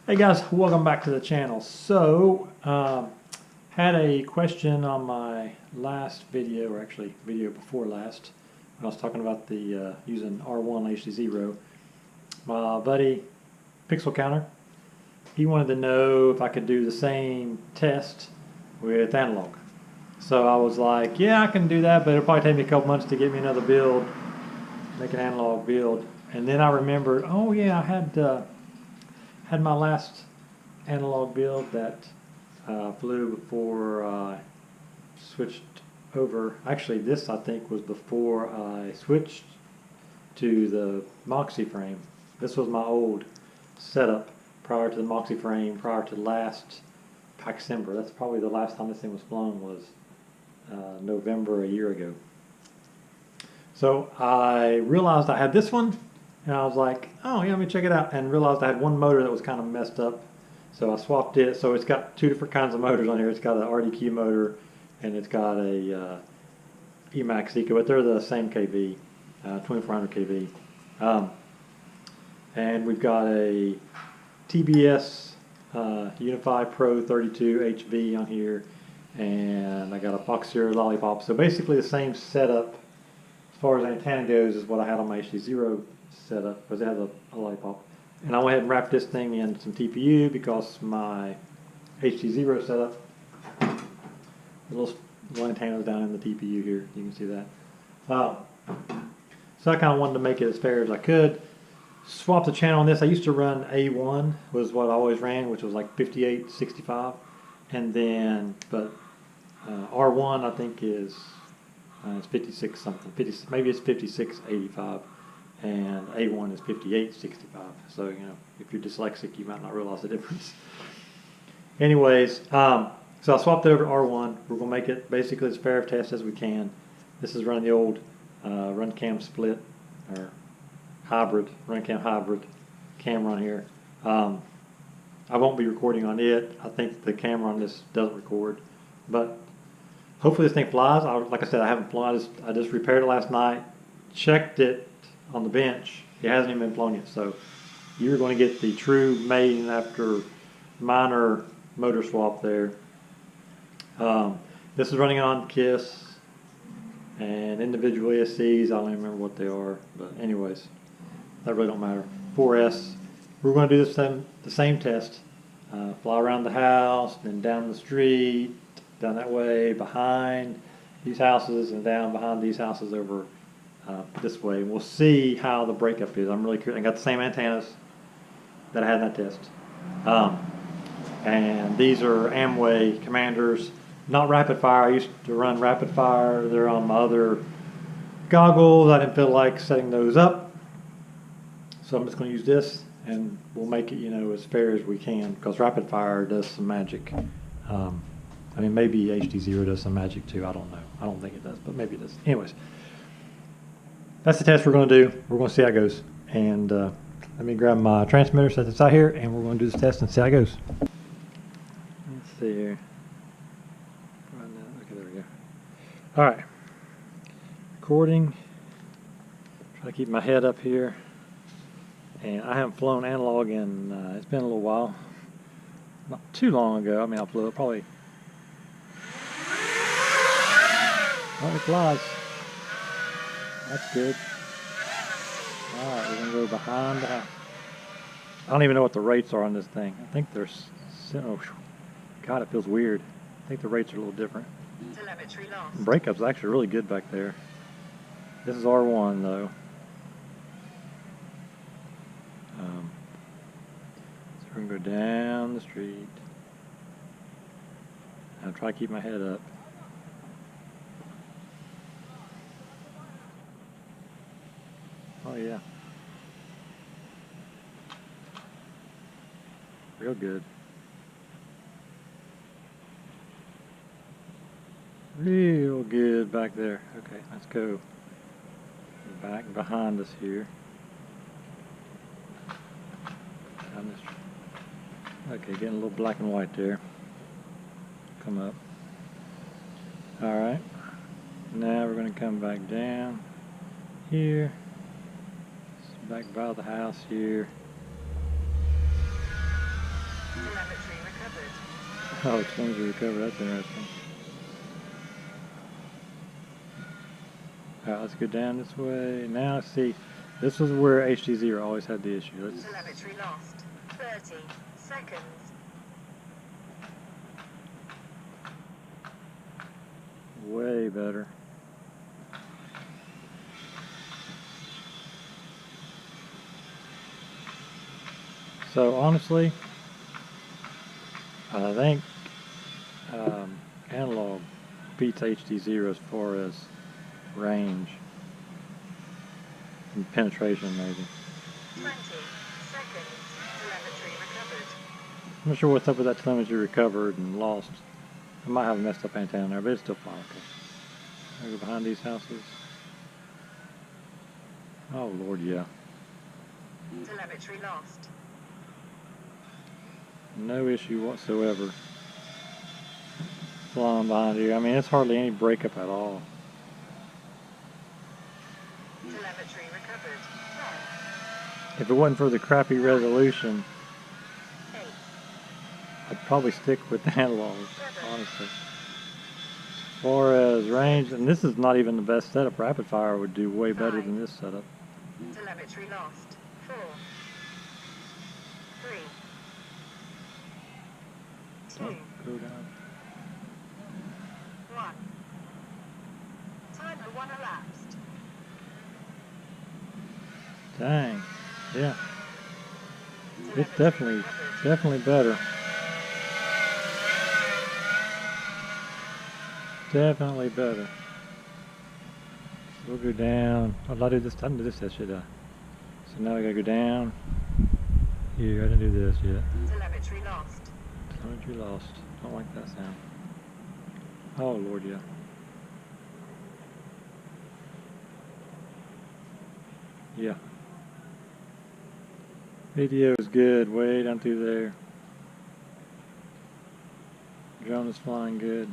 Hey guys, welcome back to the channel. So, had a question on my last video, or actually video before last, when I was talking about the using R1 HDZero. My buddy, Pixel Counter, he wanted to know if I could do the same test with analog. So I was like, yeah, I can do that, but it'll probably take me a couple months to get me another build, make an analog build. And then I remembered, oh yeah, I had my last analog build that flew before I switched over. Actually, this I think was before I switched to the Moxy frame. This was my old setup prior to the Moxy frame, prior to last December. That's probably the last time this thing was flown, was November a year ago. So I realized I had this one, and I was like, oh yeah, let me check it out, and realized I had one motor that was kind of messed up. So I swapped it. So it's got two different kinds of motors on here. It's got an RDQ motor, and it's got a Emax Eco, but they're the same KV, 2400 kV. And we've got a TBS Unify Pro 32 HV on here, and I got a Foxeer Lollipop. So basically the same setup as far as antenna goes as what I had on my HDZero setup, because it has a Lollipop. And I went ahead and wrapped this thing in some TPU because my HDZero setup, the little antenna is down in the TPU here. You can see that. So I kind of wanted to make it as fair as I could. Swap the channel on this. I used to run A1, was what I always ran, which was like 5865. And then, but R1 I think is it's 56 something. 50, maybe it's 5685. And A1 is 5865. So, you know, if you're dyslexic, you might not realize the difference. Anyways, so I swapped it over to R1. We're going to make it basically as fair of test as we can. This is running the old Runcam split, or hybrid, Runcam hybrid camera on here. I won't be recording on it. I think the camera on this doesn't record. But hopefully this thing flies. Like I said, I haven't flown. I just repaired it last night, checked it on the bench. It hasn't even been flown yet, so you're going to get the true maiden after minor motor swap there. This is running on KISS and individual ESCs. I don't even remember what they are, but anyways, that really don't matter. 4S. We're going to do the same test. Fly around the house, then down the street, down that way, behind these houses, and down behind these houses over this way. We'll see how the breakup is. I'm really curious. I got the same antennas that I had in that test. And these are Amway Commanders, not rapid fire. I used to run rapid fire. They're on my other goggles. I didn't feel like setting those up. So I'm just going to use this, and we'll make it, you know, as fair as we can, because rapid fire does some magic. I mean, maybe HDZero does some magic too. I don't know. I don't think it does, but maybe it does. Anyways. That's the test we're going to do. We're going to see how it goes. And let me grab my transmitter, set this out here, and we're going to do this test and see how it goes. Let's see here. Okay, there we go. All right. Recording. Try to keep my head up here. And I haven't flown analog in, it's been a little while. Not too long ago. I mean, I flew it probably. Oh, it flies. That's good. Alright, we're going to go behind the house. I don't even know what the rates are on this thing. I think they're... Oh, God, it feels weird. I think the rates are a little different. Telemetry lost. Breakup's actually really good back there. This is R1, though. So we're going to go down the street. I'll try to keep my head up. Oh yeah. Real good. Real good back there. Okay, let's go back behind us here. Okay, getting a little black and white there. Come up. Alright. Now we're going to come back down here. Back by the house here. Oh, telemetry recovered. That's interesting. Alright, let's go down this way. Now, see, this was where HDZero always had the issue. Telemetry lost. 30 seconds. Way better. So honestly, I think analog beats HDZero as far as range and penetration, maybe. 20 seconds. Telemetry recovered. I'm not sure what's up with that telemetry recovered and lost. I might have a messed up antenna there, but it's still fine. Okay. I go behind these houses. Oh Lord, yeah. Telemetry lost. No issue whatsoever. Flying behind here. I mean, it's hardly any breakup at all. Telemetry recovered. 10. If it wasn't for the crappy resolution, 8. I'd probably stick with the analog, 7. honestly. As far as range, and this is not even the best setup. Rapid fire would do way better than this setup. Telemetry lost. 4. 3. 2. Oh, go down. 1. Timer 1 elapsed. Dang. Yeah. It's Telemetry recovered. definitely better. Definitely better. We'll go down. Oh, did I do this? I didn't do this yet, should I? So now we gotta go down. Here, I didn't do this yet. Telemetry lost. Telemetry lost. Don't like that sound. Oh Lord, yeah. Yeah. Video is good, way down through there. Drone is flying good.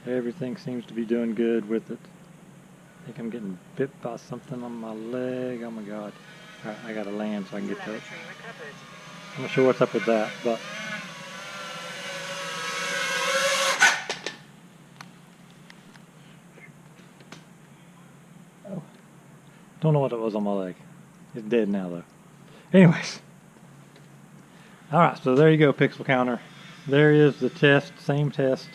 Everything seems to be doing good with it. I think I'm getting bit by something on my leg. Oh my God. Alright, I gotta land so I can get to it. Telemetry recovered. I'm not sure what's up with that, but oh, don't know what it was on my leg. It's dead now though. Anyways. Alright, so there you go, pixel counter. There is the test, same test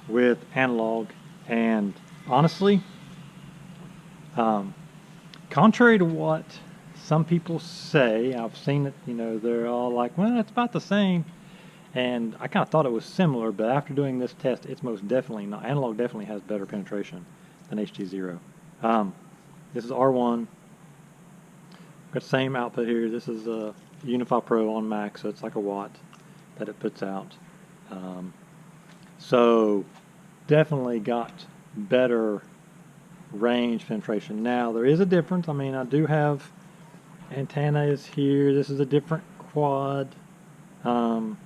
with analog, and honestly, contrary to what some people say, I've seen it, you know, they're all like, well, it's about the same, and I kind of thought it was similar, but after doing this test, it's most definitely not. Analog definitely has better penetration than HDZero. This is R1. Got the same output here. This is a Unify Pro on max, so it's like a watt that it puts out. So definitely got better range penetration. Now there is a difference. I mean, I do have antenna is here. This is a different quad. So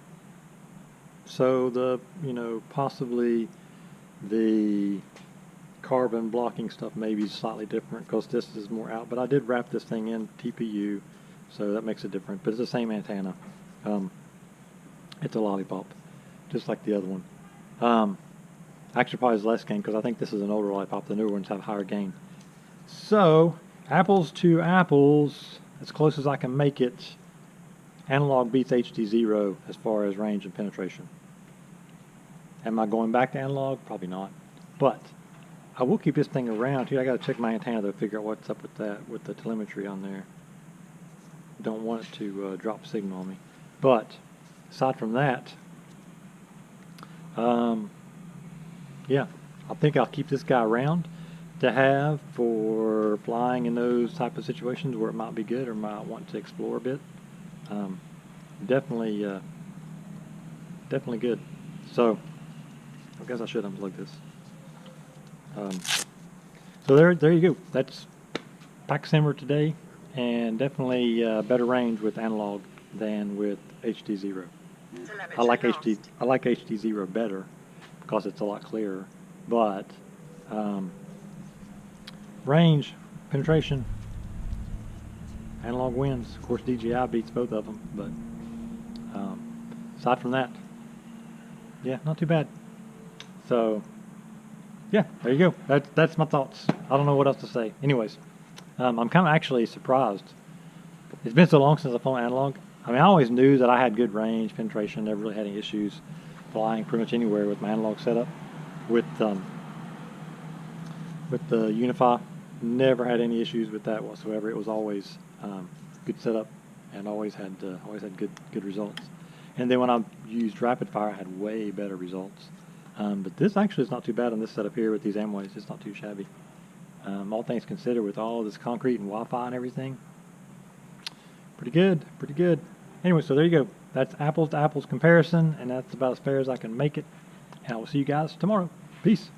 the, you know, possibly the carbon blocking stuff may be slightly different because this is more out, but I did wrap this thing in TPU, so that makes it different, but it's the same antenna. It's a Lollipop, just like the other one. Actually probably is less gain because I think this is an older Lollipop. The newer ones have higher gain. So apples to apples, as close as I can make it, analog beats HDZero as far as range and penetration. Am I going back to analog? Probably not, but I will keep this thing around here. I got to check my antenna to figure out what's up with that, with the telemetry on there. Don't want it to drop signal on me. But aside from that, yeah, I think I'll keep this guy around to have for flying in those type of situations where it might be good or might want to explore a bit. Definitely good. So I guess I should unplug this. So there you go. That's pack simmer today, and definitely better range with analog than with HDZero. I like HDZero better because it's a lot clearer, but range, penetration, analog wins. Of course, DJI beats both of them, but aside from that, yeah, not too bad. So, yeah, there you go. That's my thoughts. I don't know what else to say. Anyways, I'm kind of actually surprised. It's been so long since I flown analog. I mean, I always knew that I had good range, penetration, never really had any issues flying pretty much anywhere with my analog setup. With the Unify, never had any issues with that whatsoever. It was always good setup and always had good results. And then when I used rapid fire, I had way better results. But this actually is not too bad on this setup here with these Amways. It's not too shabby. All things considered, with all of this concrete and Wi-Fi and everything, pretty good, pretty good. Anyway, so there you go. That's apples to apples comparison, and that's about as fair as I can make it. And I will see you guys tomorrow. Peace.